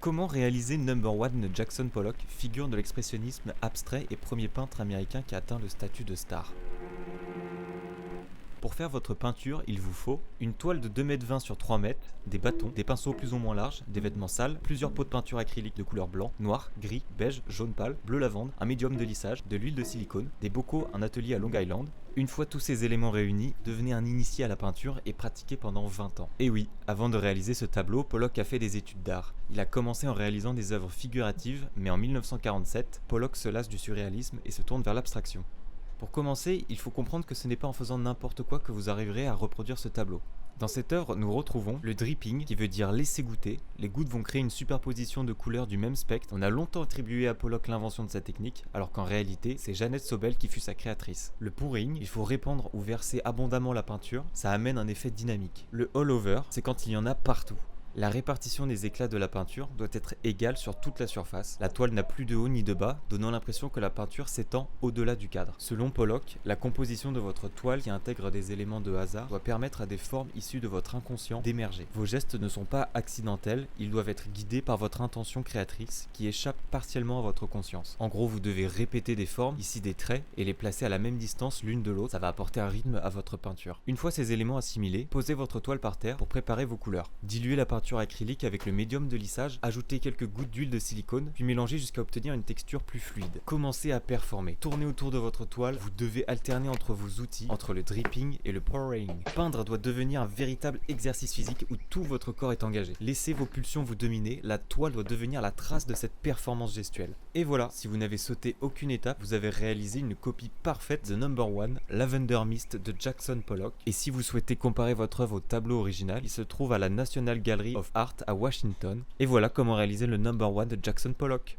Comment réaliser Number One de Jackson Pollock, figure de l'expressionnisme abstrait et premier peintre américain qui a atteint le statut de star? Pour faire votre peinture, il vous faut une toile de 2,20 m sur 3 m, des bâtons, des pinceaux plus ou moins larges, des vêtements sales, plusieurs pots de peinture acrylique de couleur blanc, noir, gris, beige, jaune pâle, bleu lavande, un médium de lissage, de l'huile de silicone, des bocaux, un atelier à Long Island. Une fois tous ces éléments réunis, devenez un initié à la peinture et pratiquez pendant 20 ans. Et oui, avant de réaliser ce tableau, Pollock a fait des études d'art. Il a commencé en réalisant des œuvres figuratives, mais en 1947, Pollock se lasse du surréalisme et se tourne vers l'abstraction. Pour commencer, il faut comprendre que ce n'est pas en faisant n'importe quoi que vous arriverez à reproduire ce tableau. Dans cette œuvre, nous retrouvons le dripping, qui veut dire laisser goûter. Les gouttes vont créer une superposition de couleurs du même spectre. On a longtemps attribué à Pollock l'invention de cette technique, alors qu'en réalité, c'est Jeannette Sobel qui fut sa créatrice. Le pouring, il faut répandre ou verser abondamment la peinture, ça amène un effet dynamique. Le all-over, c'est quand il y en a partout. La répartition des éclats de la peinture doit être égale sur toute la surface. La toile n'a plus de haut ni de bas, donnant l'impression que la peinture s'étend au-delà du cadre. Selon Pollock, la composition de votre toile qui intègre des éléments de hasard doit permettre à des formes issues de votre inconscient d'émerger. Vos gestes ne sont pas accidentels, ils doivent être guidés par votre intention créatrice qui échappe partiellement à votre conscience. En gros, vous devez répéter des formes, ici des traits, et les placer à la même distance l'une de l'autre. Ça va apporter un rythme à votre peinture. Une fois ces éléments assimilés, posez votre toile par terre pour préparer vos couleurs. Diluez la peinture acrylique avec le médium de lissage, ajoutez quelques gouttes d'huile de silicone, puis mélangez jusqu'à obtenir une texture plus fluide. Commencez à performer. Tournez autour de votre toile, vous devez alterner entre vos outils, entre le dripping et le pouring. Peindre doit devenir un véritable exercice physique où tout votre corps est engagé. Laissez vos pulsions vous dominer, la toile doit devenir la trace de cette performance gestuelle. Et voilà, si vous n'avez sauté aucune étape, vous avez réalisé une copie parfaite de Number One, Lavender Mist de Jackson Pollock. Et si vous souhaitez comparer votre œuvre au tableau original, il se trouve à la National Gallery of Art à Washington. Et voilà comment réaliser le Number One de Jackson Pollock.